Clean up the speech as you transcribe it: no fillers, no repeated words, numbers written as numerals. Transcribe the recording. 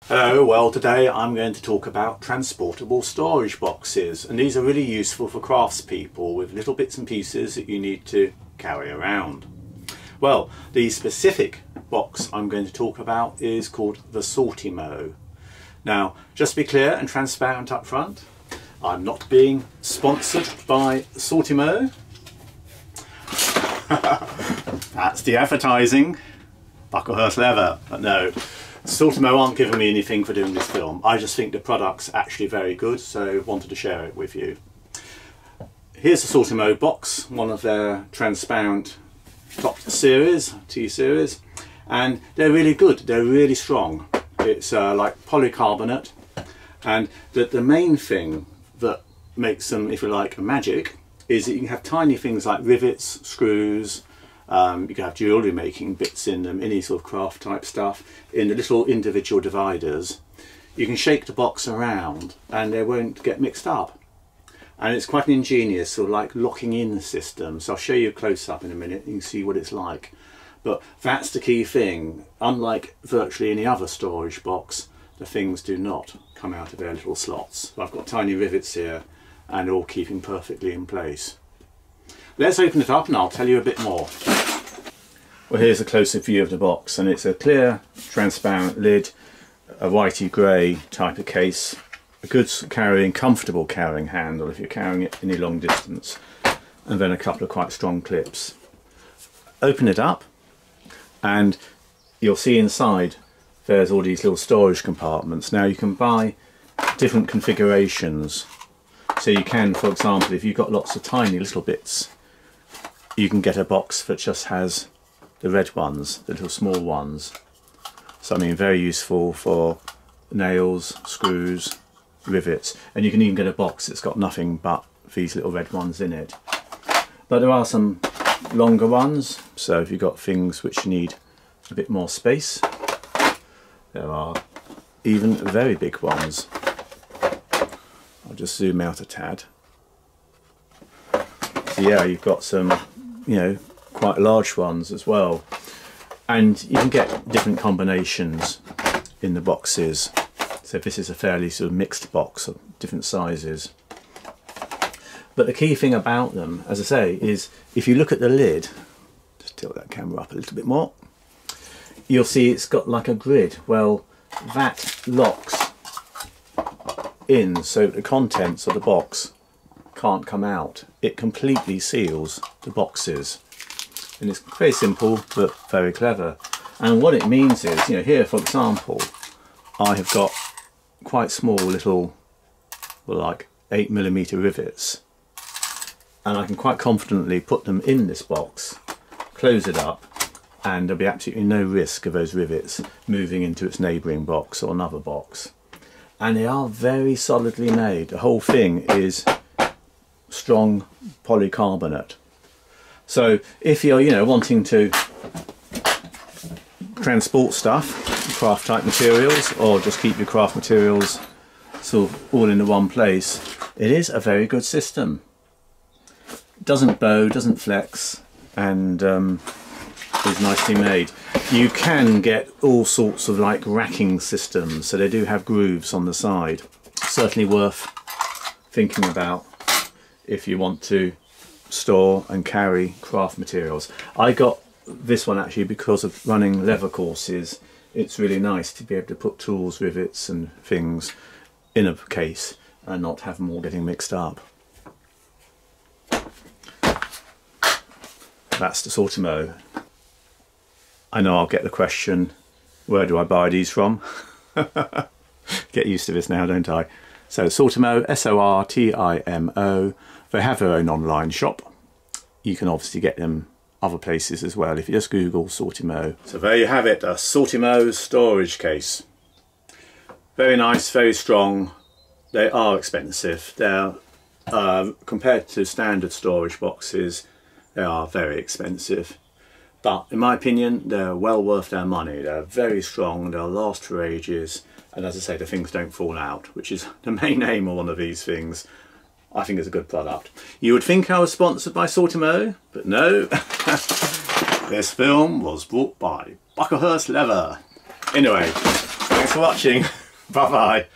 Hello, well today I'm going to talk about transportable storage boxes, and these are really useful for craftspeople with little bits and pieces that you need to carry around. Well, the specific box I'm going to talk about is called the Sortimo. Now, just to be clear and transparent up front, I'm not being sponsored by Sortimo. That's the advertising. Bucklehurst leather, but no. Sortimo aren't giving me anything for doing this film. I just think the product's actually very good, so wanted to share it with you. Here's the Sortimo box, one of their transparent top series, T-series, and they're really good, they're really strong. It's like polycarbonate, and the main thing that makes them, if you like, magic, is that you can have tiny things like rivets, screws, you can have jewellery making bits in them, any sort of craft type stuff, in the little individual dividers. You can shake the box around and they won't get mixed up. And it's quite an ingenious sort of like locking in system. So I'll show you a close up in a minute, you can see what it's like. But that's the key thing. Unlike virtually any other storage box, the things do not come out of their little slots. I've got tiny rivets here and all keeping perfectly in place. Let's open it up and I'll tell you a bit more. Well, here's a closer view of the box, and it's a clear transparent lid, a whitey grey type of case, a good carrying, comfortable carrying handle if you're carrying it any long distance, and then a couple of quite strong clips. Open it up and you'll see inside there's all these little storage compartments. Now you can buy different configurations, so you can, for example, if you've got lots of tiny little bits, you can get a box that just has the red ones, the little small ones. Something very useful for nails, screws, rivets, and you can even get a box that's got nothing but these little red ones in it. But there are some longer ones, so if you've got things which need a bit more space, there are even very big ones. I'll just zoom out a tad. So yeah, you've got some, quite large ones as well, and you can get different combinations in the boxes. So this is a fairly sort of mixed box of different sizes. But the key thing about them, as I say, is if you look at the lid, just tilt that camera up a little bit more, you'll see it's got like a grid. Well, that locks in so the contents of the box can't come out. It completely seals the boxes, and it's very simple but very clever. And what it means is, here for example, I have got quite small little, well, like 8mm rivets, and I can quite confidently put them in this box, close it up, and there'll be absolutely no risk of those rivets moving into its neighbouring box or another box. And they are very solidly made. The whole thing is strong polycarbonate. So if you're wanting to transport stuff, craft type materials, or just keep your craft materials sort of all in the one place, it is a very good system. It doesn't bow, doesn't flex, and is nicely made. You can get all sorts of like racking systems, so they do have grooves on the side. Certainly worth thinking about if you want to store and carry craft materials. I got this one actually because of running leather courses. It's really nice to be able to put tools, rivets and things in a case and not have them all getting mixed up. That's the Sortimo. I know I'll get the question, where do I buy these from? Get used to this now, don't I? So Sortimo, S-O-R-T-I-M-O. They have their own online shop. You can obviously get them other places as well if you just Google Sortimo. So there you have it, a Sortimo storage case. Very nice, very strong. They are expensive. They're compared to standard storage boxes, they are very expensive. But in my opinion, they're well worth their money. They're very strong, they'll last for ages, and as I say, the things don't fall out, which is the main aim of one of these things. I think it's a good product. You would think I was sponsored by Sortimo, but no. This film was brought by Bucklehurst Leather. Anyway, thanks for watching. Bye bye.